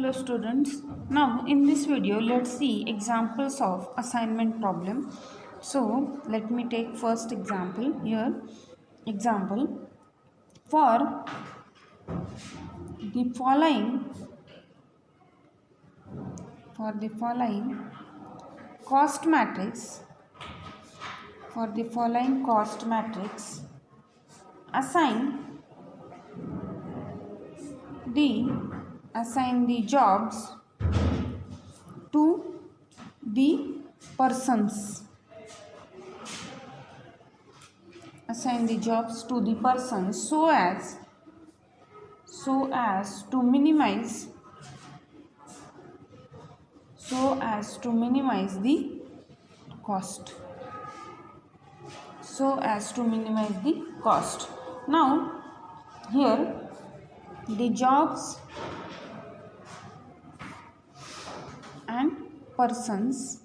Hello students. Now in this video let's see examples of assignment problem. So let me take first example here. Example, for the following cost matrix assign the jobs to the persons. Assign the jobs to the persons so as to minimize the cost. Now here the jobs and persons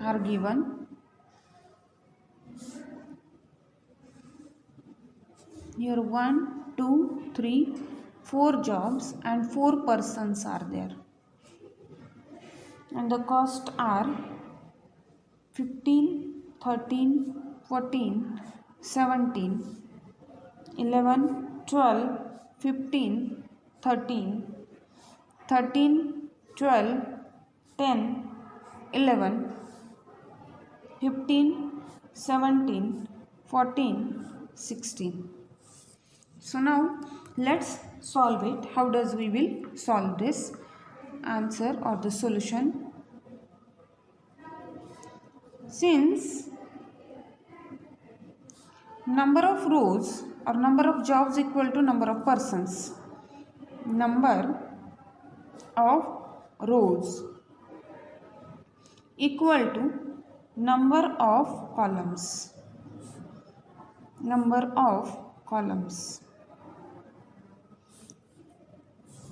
are given. Here 1, 2, 3, 4 jobs and 4 persons are there, and the cost are 15, 13, 14, 17, 11, 12, 15, 13, 12, 10, 11, 15, 17, 14, 16. So now let's solve it. How does we will solve this answer or the solution? Since number of rows or number of jobs equal to number of persons, number of rows equal to number of columns.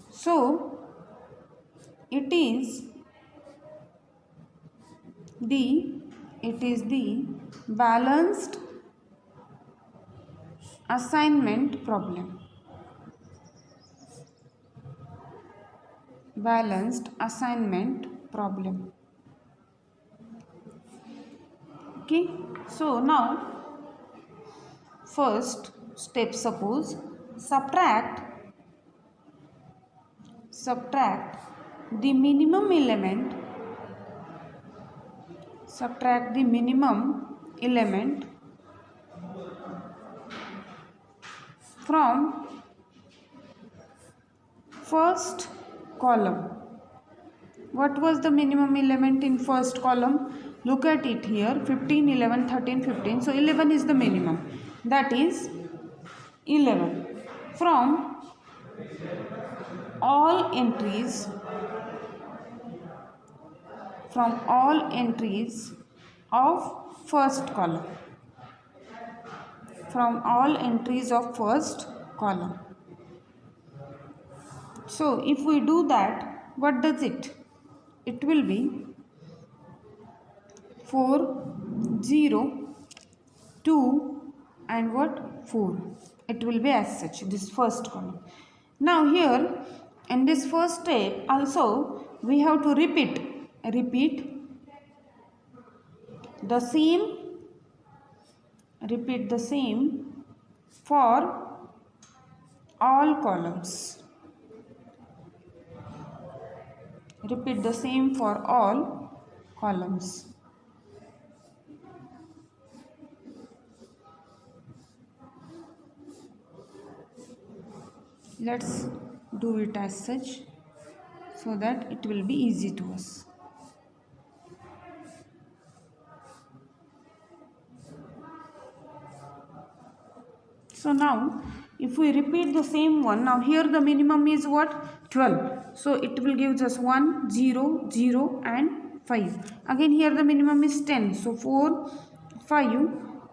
So it is the balanced assignment problem. Okay, so now first step, suppose subtract the minimum element from first column. What was the minimum element in first column? Look at it here, 15, 11, 13, 15. So 11 is the minimum. That is 11 from all entries of first column. So if we do that, what does it? It will be 4, 0, 2 and what? 4. It will be as such, this first column. Now here in this first step also we have to repeat the same for all columns. Let's do it as such so that it will be easy to us. So now if we repeat the same one, now here the minimum is what? 12. So it will give us 1, 0, 0 and 5. Again here the minimum is 10. So 4, 5,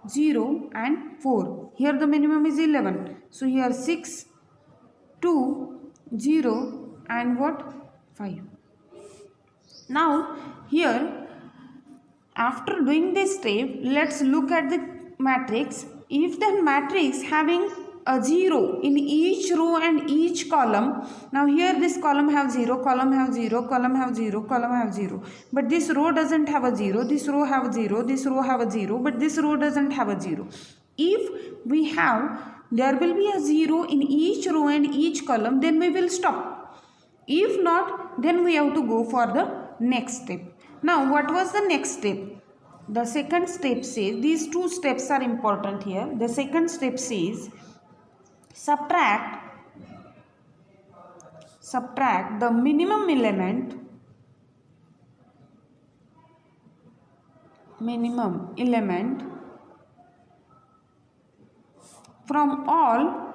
0 and 4. Here the minimum is 11. So here 6, 2, 0 and what? 5. Now here after doing this step, let's look at the matrix. If the matrix having a 0 in each row and each column. Now here this column have 0, column have 0, column have 0, column have 0. But this row doesn't have a 0, this row have a 0, this row have a 0, but this row doesn't have a 0. If we have, there will be a 0 in each row and each column, then we will stop. If not, then we have to go for the next step. Now what was the next step? The second step says, these two steps are important here. The second step says, subtract the minimum element from all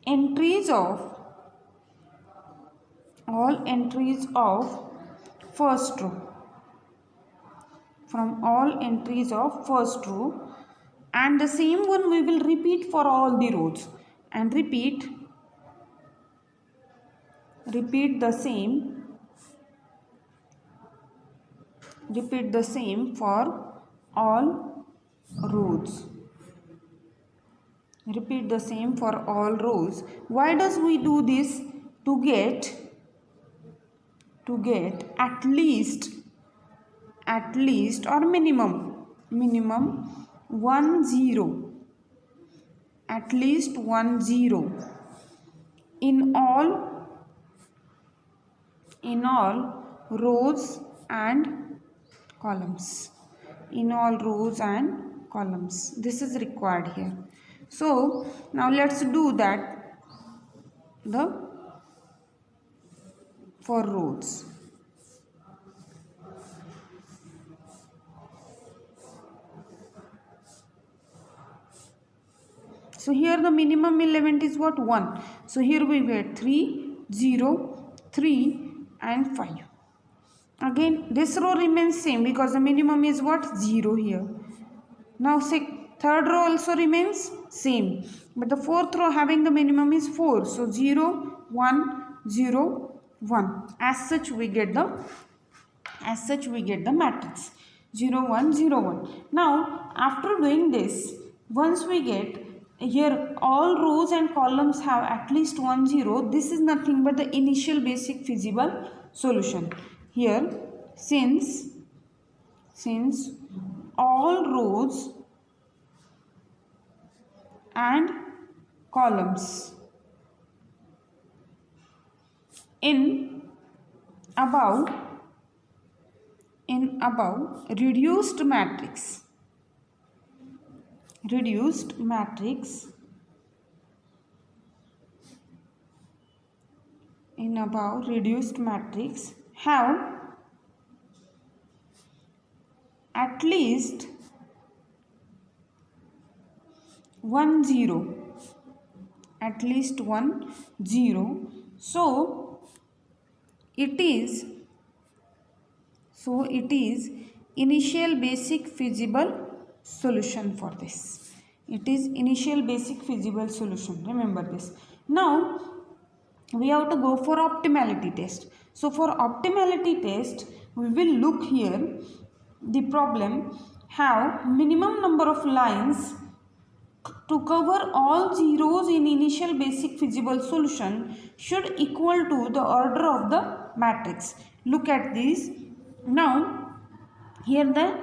entries of first row. From all entries of first row, and the same one we will repeat for all the rows, and repeat the same for all rows. Repeat the same for all rows. Why does we do this? To get at least or minimum 1 0, at least 1 0 in all rows and columns. In all rows and columns, this is required here. So now let's do that for rows. So here the minimum element is what? 1. So here we get 3, 0, 3 and 5. Again this row remains same because the minimum is what? 0 here. Now third row also remains same, but the fourth row having the minimum is 4. So 0, 1, 0, 1. As such we get the matrix 0, 1, 0, 1. Now after doing this, once we get here all rows and columns have at least 1 0, this is nothing but the initial basic feasible solution. Here since all rows and columns in above reduced matrix have at least 1 0, so it is initial basic feasible solution for this. It is initial basic feasible solution, remember this. Now we have to go for optimality test. So for optimality test, we will look here the problem have minimum number of lines to cover all zeros in initial basic feasible solution should equal to the order of the matrix. Look at this. Now here the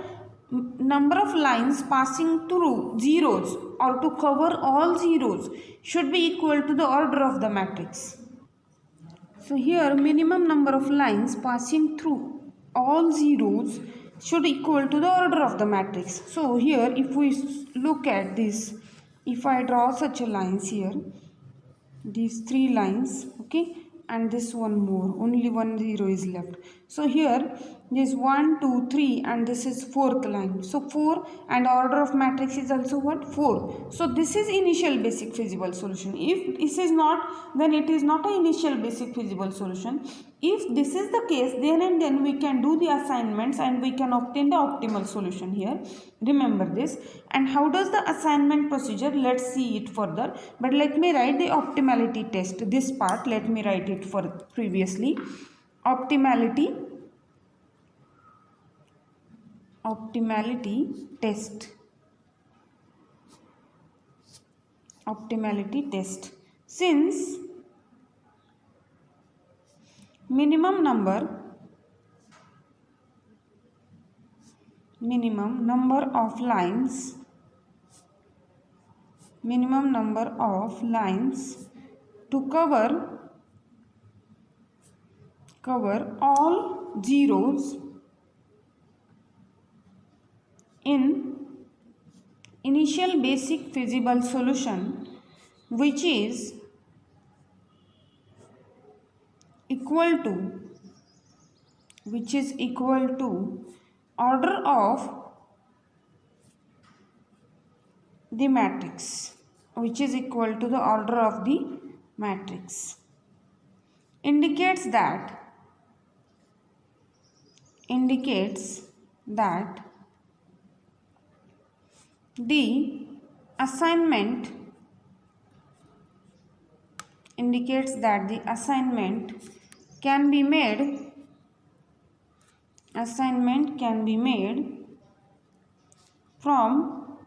number of lines passing through zeros or to cover all zeros should be equal to the order of the matrix. So here minimum number of lines passing through all zeros should equal to the order of the matrix. So here if we look at this, if I draw such a lines here, these 3 lines, okay, and this one more, only 1 0 is left. So here this 1 2 3 and this is 4th line. So 4 and order of matrix is also what? 4. So this is initial basic feasible solution. If this is not, then it is not an initial basic feasible solution. If this is the case, then and then we can do the assignments and we can obtain the optimal solution here. Remember this. And how does the assignment procedure? Let's see it further. But let me write the optimality test. This part, let me write it for previously. Optimality test. optimality test. Since minimum number of lines to cover all zeros in initial basic feasible solution, which is equal to order of the matrix, indicates that the assignment can be made from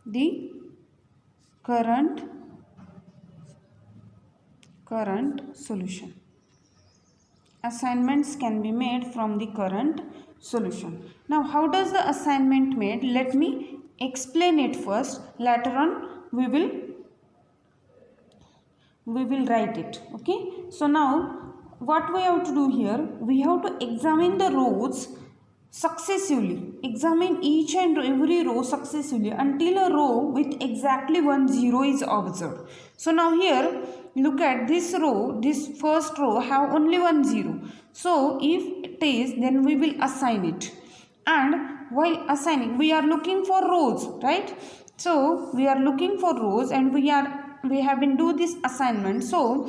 the current solution. Assignments can be made from the current solution. Now, how does the assignment made? Let me explain it first. Later on, we will write it. Okay. So now, what we have to do here? We have to examine the rows successively. Examine each and every row successively until a row with exactly 1 0 is observed. So now here, look at this row. This first row have only 1 0. So if it is, then we will assign it. And while assigning, we are looking for rows, right? So we are looking for rows, and we have been do this assignment. So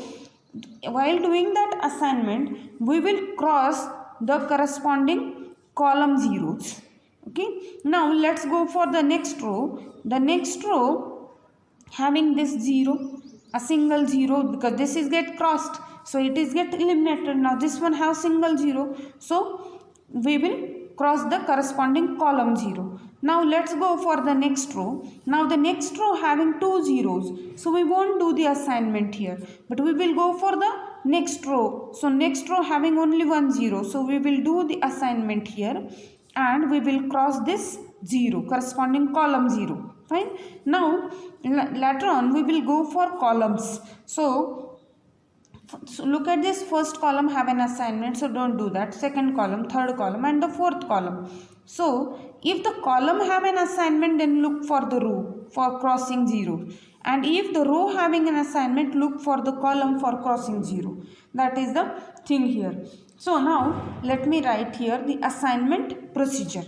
while doing that assignment, we will cross the corresponding column zeros. Okay. Now let's go for the next row. The next row having this 0, a single 0, because this is get crossed, so it is get eliminated. Now this one have single 0, so we will cross the corresponding column 0. Now let's go for the next row. Now the next row having 2 zeros, so we won't do the assignment here, but we will go for the next row. So next row having only 1 0, so we will do the assignment here, and we will cross this 0, corresponding column 0. Fine. Now later on we will go for columns. So look at this first column have an assignment, so don't do that. Second column, third column, and the fourth column. So if the column have an assignment, then look for the row for crossing 0. And if the row having an assignment, look for the column for crossing 0. That is the thing here. So now let me write here the assignment procedure.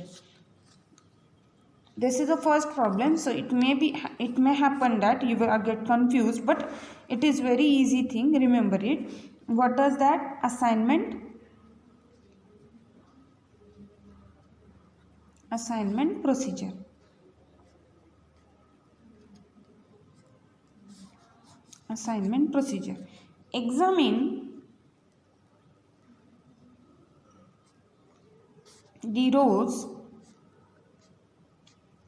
This is the first problem, so it may happen that you will get confused, but it is very easy thing. Remember it. What does that assignment procedure? Assignment procedure. Examine the rows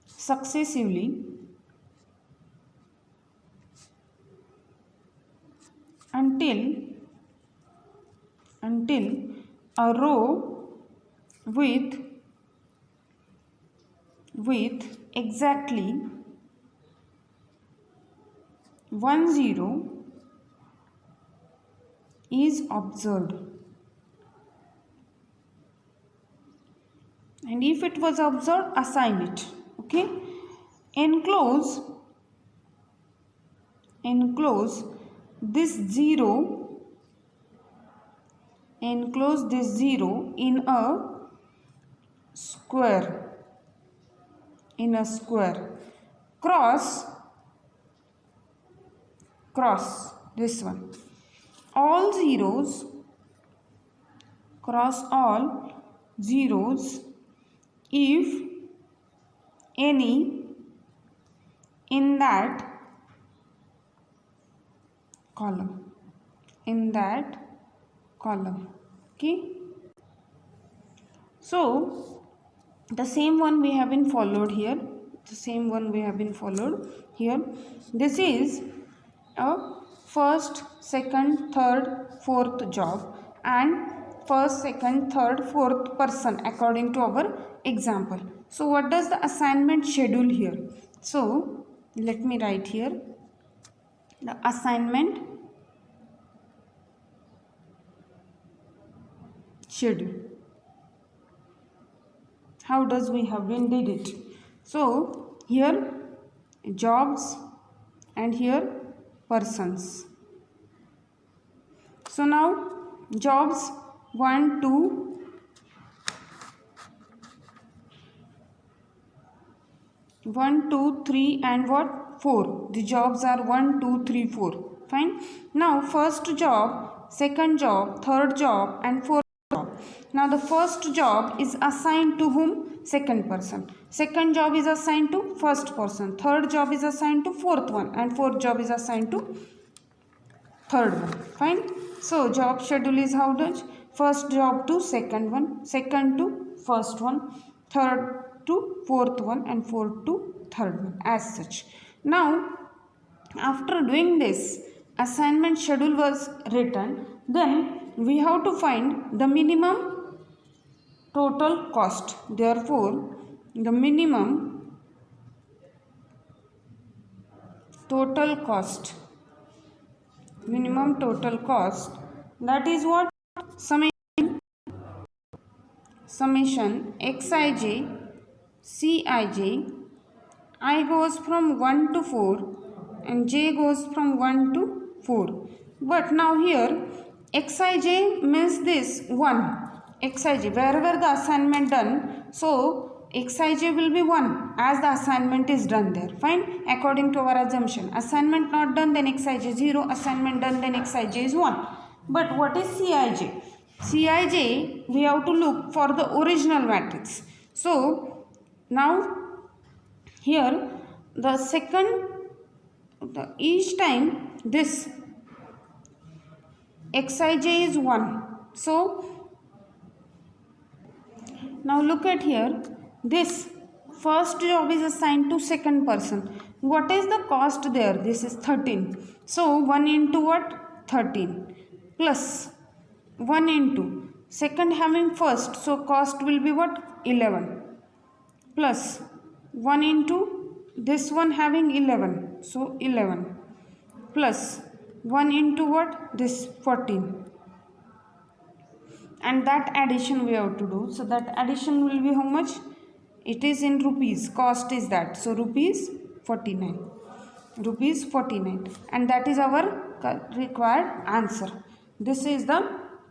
successively until a row with exactly 1 0 is observed. And if it was observed, assign it. Okay. Enclose this 0 in a square. Cross this one. All zeros, cross all zeros if any in that column. Okay. So the same one we have been followed here. the same one we have been followed here. This is a first, second, third, fourth job and first, second, third, fourth person according to our example. So what does the assignment schedule here? So let me write here the assignment schedule. How does we have been did it? So here jobs and here persons. So now jobs 1, 2, 1, 2, 3 and what? 4. The jobs are 1, 2, 3, 4. Fine. Now first job, second job, third job and fourth job. Now the first job is assigned to whom? Second person. Second job is assigned to first person. Third job is assigned to fourth one and fourth job is assigned to third one. Fine. So job schedule is how does? First job to second one, second to first one, third to fourth one and fourth to third one as such. Now after doing this assignment schedule was written, then we have to find the minimum total cost. Therefore the minimum total cost, that is what? Summation xij cij, I goes from 1 to 4 and j goes from 1 to 4. But now here xij means this 1. Xij, wherever the assignment done, so xij will be 1 as the assignment is done there. Fine. According to our assumption, assignment not done then xij 0, assignment done then xij is 1. But what is cij? Cij we have to look for the original matrix. So now here the second, each time this xij is 1. So now look at here, this first job is assigned to second person. What is the cost there? This is 13. So 1 into what? 13 plus 1 into second having first, so cost will be what? 11 plus 1 into this one having 11, so 11 plus 1 into what? This 14, and that addition we have to do. So that addition will be how much? It is in rupees, cost is that, so rupees 49, and that is our required answer. This is the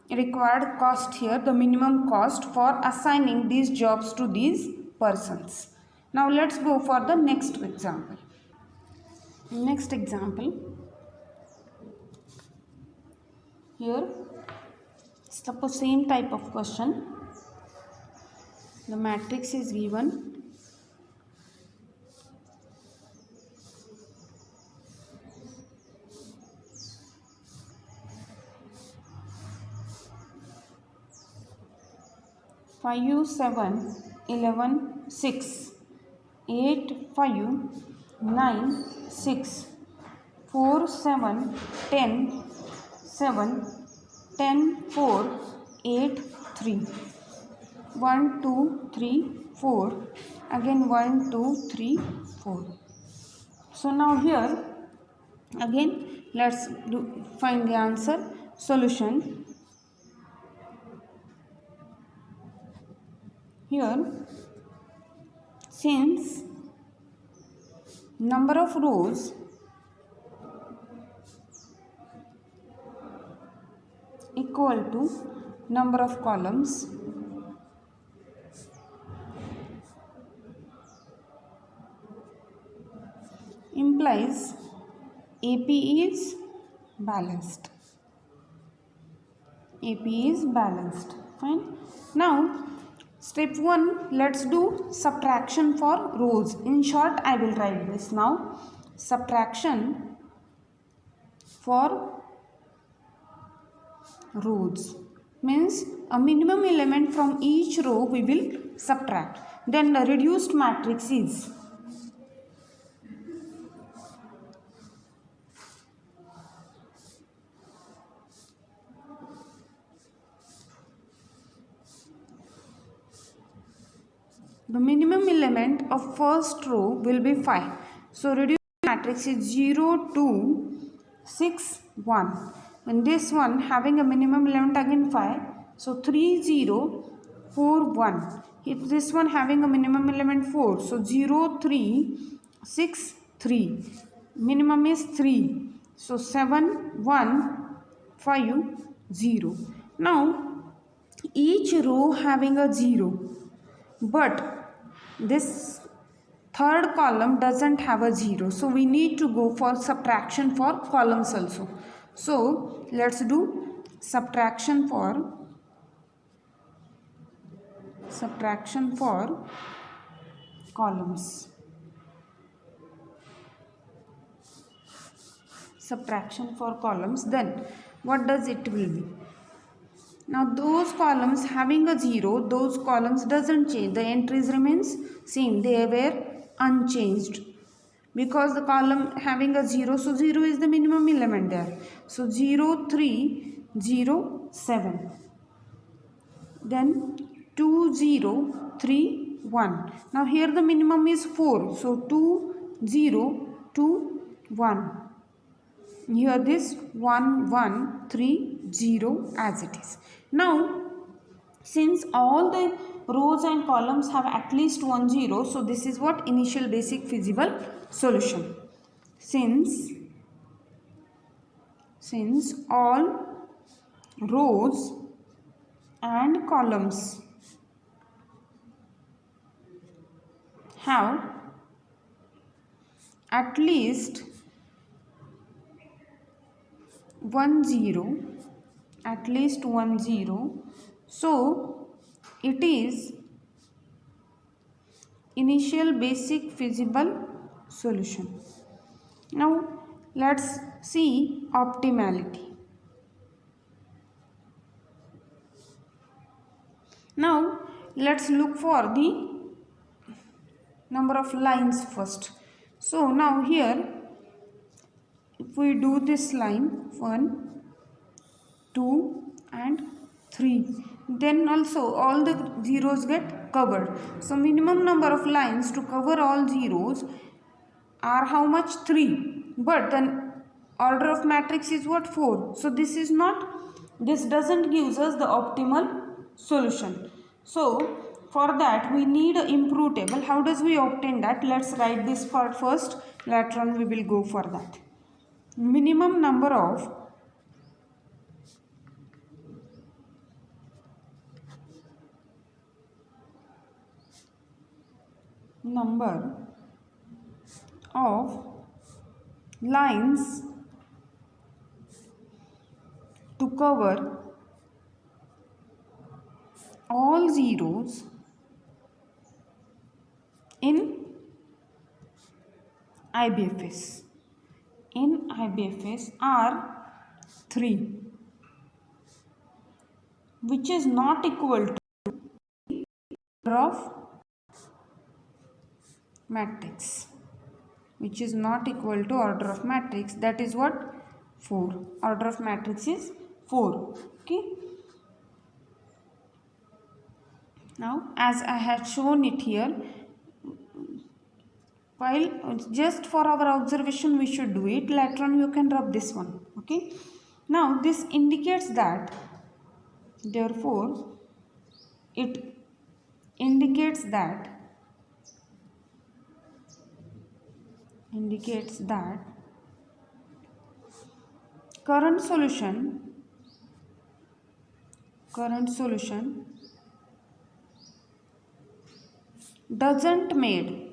required cost here, the minimum cost for assigning these jobs to these persons. Now let's go for the next example. Here suppose same type of question, the matrix is given, five, 7, 11, 6, 8, 5, 9, 6, 4, 7, 10, 7, 10, 4, 8, 3, 1, 2, 3, 4, again 1, 2, 3, 4. So now here again let's find the answer. Solution. Here since number of rows equal to number of columns, implies AP is balanced. Fine. Now step 1, let's do subtraction for rows. In short, I will write this now. Subtraction for rows means a minimum element from each row we will subtract. Then the reduced matrix is The minimum element of first row will be 5. So reduce matrix is 0, 2, 6, 1. And this one having a minimum element again 5. So 3, 0, 4, 1. This one having a minimum element 4. So 0, 3, 6, 3. Minimum is 3. So 7, 1, 5, 0. Now each row having a 0. But this third column doesn't have a 0, so we need to go for subtraction for columns also. So let's do subtraction for columns. Subtraction for columns. Then what does it will be? Now those columns having a 0, those columns doesn't change. The entries remains same. They were unchanged. Because the column having a 0, so 0 is the minimum element there. So 0, 3, 0, 7. Then 2, 0, 3, 1. Now here the minimum is 4. So 2, 0, 2, 1. Here this 1, 1, 3, 0 as it is. Now since all the rows and columns have at least 1 0, so this is what initial basic feasible solution. Since all rows and columns have at least 1 0, so it is initial basic feasible solution. Now let's see optimality. Now let's look for the number of lines first. So now here if we do this line 1, 2 and 3, then also all the zeros get covered. So minimum number of lines to cover all zeros are how much? 3. But then order of matrix is what? 4. So this doesn't give us the optimal solution. So for that we need an improve table. How does we obtain that? Let's write this part first. Later on we will go for that. Minimum number of lines to cover all zeros in IBFS. In IBFS are 3, which is not equal to order of matrix, which is not equal to order of matrix. That is what? 4. Order of matrix is 4. Okay. Now as I had shown it here, while just for our observation we should do it. Later on you can rub this one. Okay. Now this indicates that, therefore it indicates that current solution does not made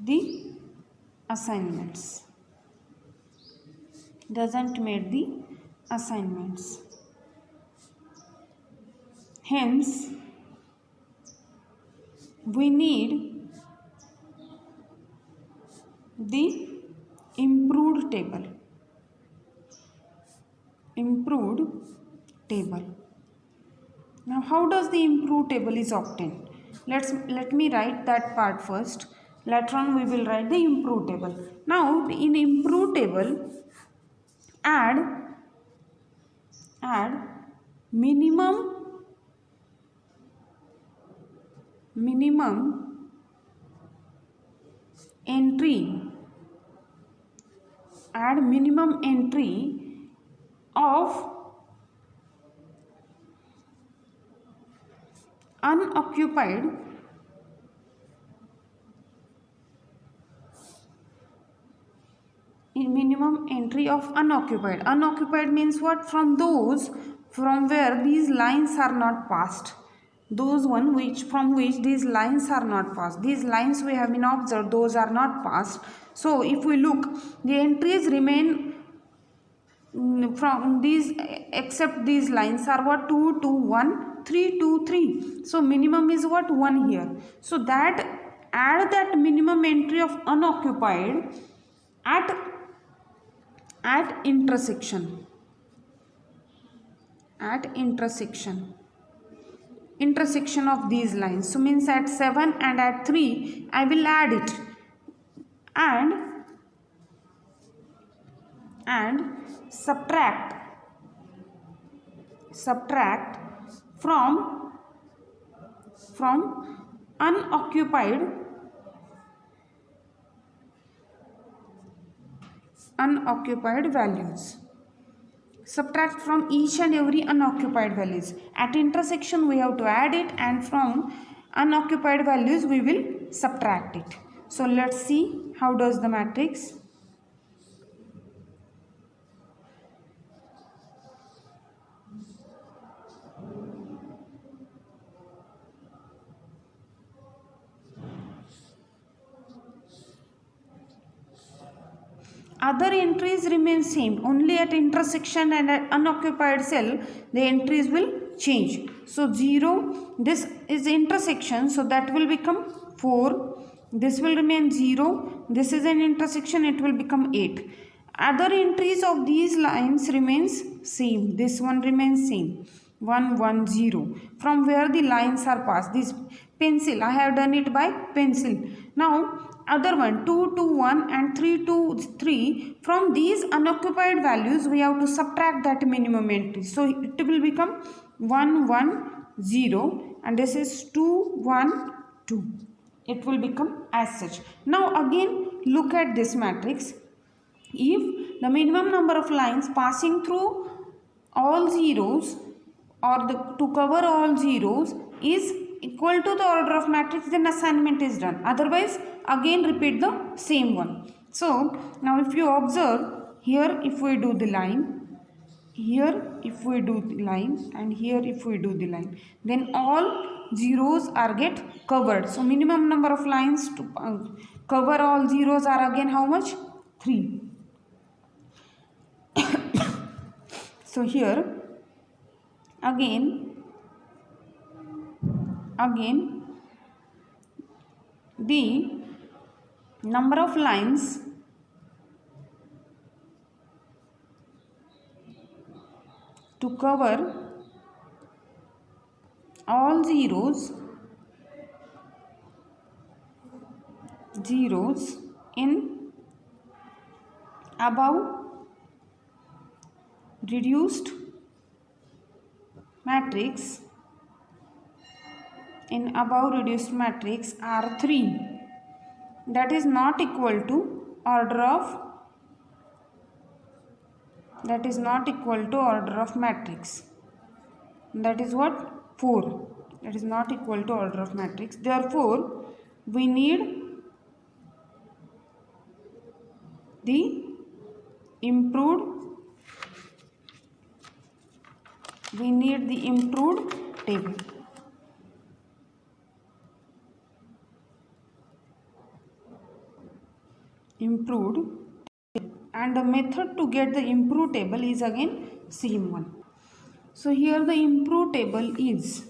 the assignments. Hence we need the improved table. Now how does the improved table is obtained? Let me write that part first. Later on we will write the improved table. Now in improved table add minimum entry, add minimum entry of unoccupied minimum entry of unoccupied. Unoccupied means what? From those from where these lines are not passed. Those one from which these lines are not passed. These lines we have been observed, those are not passed. So if we look, the entries remain from these, except these lines are what? 2, 2, 1, 3, 2, 3. So minimum is what? 1 here. So that, add that minimum entry of unoccupied at intersection, intersection of these lines. So means at 7 and at 3 I will add it, and subtract from unoccupied values. Subtract from each and every unoccupied values. At intersection we have to add it, and from unoccupied values we will subtract it. So let's see how does the matrix. Other entries remain same, only at intersection and at unoccupied cell the entries will change. So 0, this is intersection, so that will become 4. This will remain 0. This is an intersection, it will become 8. Other entries of these lines remains same. This one remains same. 1, 1, 0. From where the lines are passed. This pencil, I have done it by pencil. Now other one, 2, 2, 1 and 3, 2, 3. From these unoccupied values we have to subtract that minimum entry. So it will become 1, 1, 0, and this is 2, 1, 2. It will become as such. Now again look at this matrix. If the minimum number of lines passing through all zeros, or to cover all zeros, is equal to the order of matrix, then assignment is done. Otherwise again repeat the same one. So now if you observe here, if we do the line, here if we do the line, and here if we do the line, then all zeros are get covered. So minimum number of lines to cover all zeros are again how much? 3. So here again the number of lines to cover all zeros in above reduced matrix are 3. That is not equal to order of matrix. That is what? 4. That is not equal to order of matrix. Therefore we need the improved table. And the method to get the improved table is again same one. So here the improved table is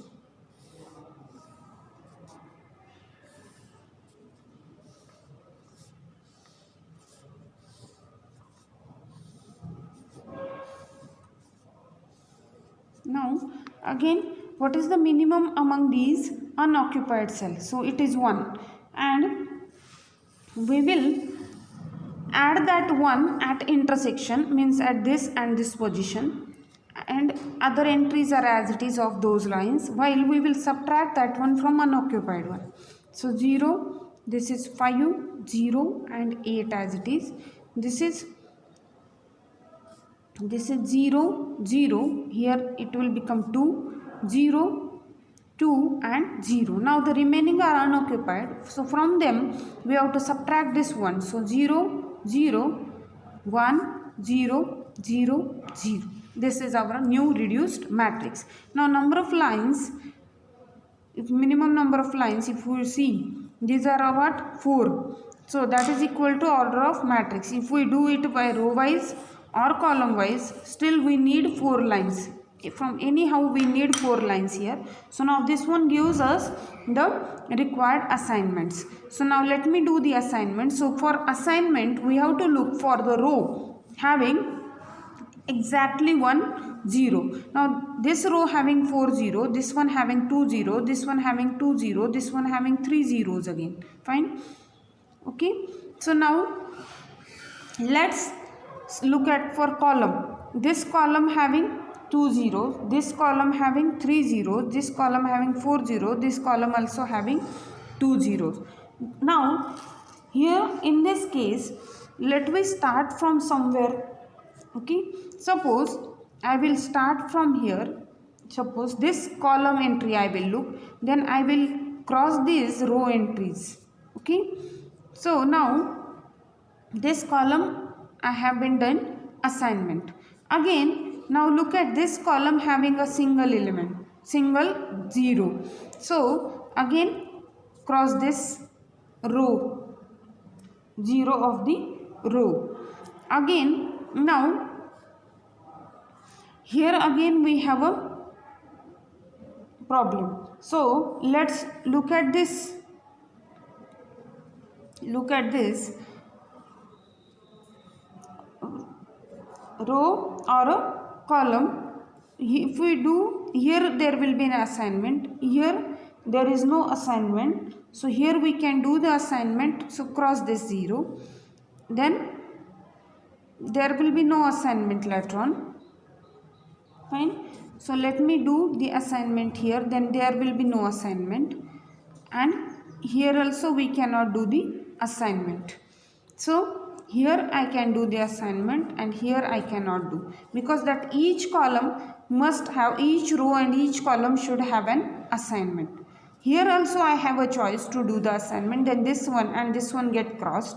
now again, what is the minimum among these unoccupied cells? So it is 1, and we will add that 1 at intersection, means at this and this position. and other entries are as it is of those lines, while we will subtract that one from unoccupied one. So 0, this is 5, 0 and 8 as it is. This is 0, 0, here it will become 2, 0, 2 and 0. Now the remaining are unoccupied, so from them we have to subtract this one. So 0, 0, 1, 0, 0, 0. This is our new reduced matrix. Now number of lines, if minimum number of lines, if we see, these are what? 4. So that is equal to order of matrix. If we do it by row wise or column wise, still we need 4 lines. From anyhow we need 4 lines here. So now this one gives us the required assignments. So now let me do the assignment. So for assignment we have to look for the row having exactly 1 0. Now this row having 4 0, this one having 2 0, this one having 2 0, this one having 3 zeros again. Fine. Okay. So now let's look at for column. This column having 2 zeros, this column having 3 zeros, this column having 4 zeros, this column also having 2 zeros. Now here in this case, let me start from somewhere. Okay, suppose I will start from here. Suppose this column entry I will look, then I will cross these row entries. Okay, so now this column I have been done assignment. Again, now look at this column having a single element, single 0. So again cross this row, 0 of the row. Again, now here again we have a problem. So let's look at this. Look at this row or a column. If we do here, there will be an assignment. Here there is no assignment. So here we can do the assignment. So cross this 0. Then there will be no assignment later on. Fine. So let me do the assignment here. Then there will be no assignment. And here also we cannot do the assignment. So here I can do the assignment and here I cannot do, because that each column must have, each row and each column should have an assignment. Here also I have a choice to do the assignment, then this one and this one get crossed,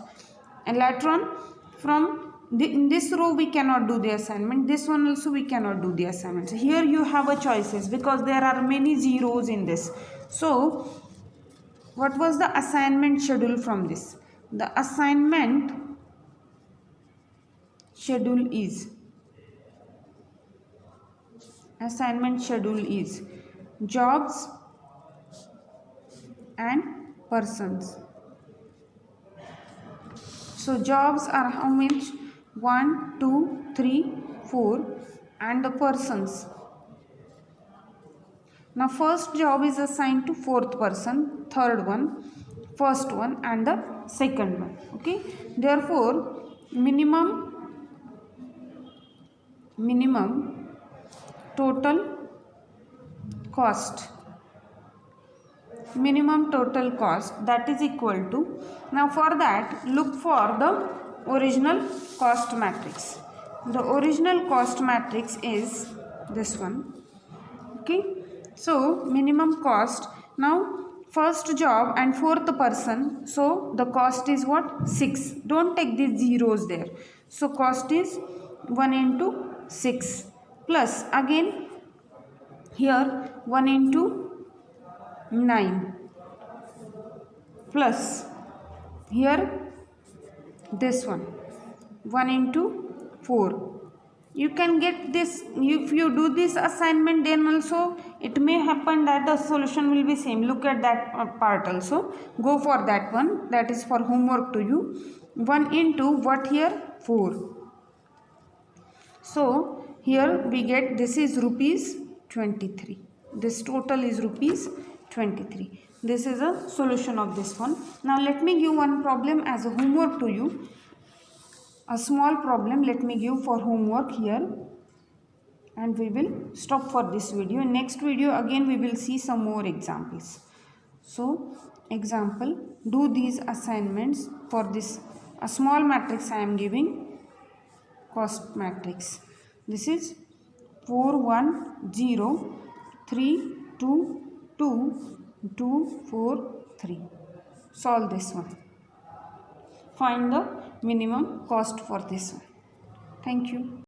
and later on from in this row we cannot do the assignment, this one also we cannot do the assignment. So here you have a choices because there are many zeros in this. So what was the assignment schedule from this? The assignment schedule is jobs and persons. So jobs are how much? 1, 2, 3, 4, and the persons. Now first job is assigned to fourth person, third one, first one and the second one. Okay, therefore minimum total cost, that is equal to, now for that look for the original cost matrix. The original cost matrix is this one. Okay, so minimum cost, now first job and fourth person, so the cost is what? 6. Don't take these zeros there. So cost is 1 into 6 plus again here 1 into 9 plus here this one 1 into 4. You can get this, if you do this assignment, then also it may happen that the solution will be same. Look at that part also, go for that one, that is for homework to you. 1 into what here? 4. So here we get, this is rupees 23, this total is rupees 23. This is a solution of this one. Now let me give one problem as a homework to you. A small problem let me give for homework here. and we will stop for this video. In next video again we will see some more examples. So example, do these assignments for this a small matrix I am giving, cost matrix. This is 4 1 0 3 2 2 2 4 3. Solve this one. Find the minimum cost for this one. Thank you.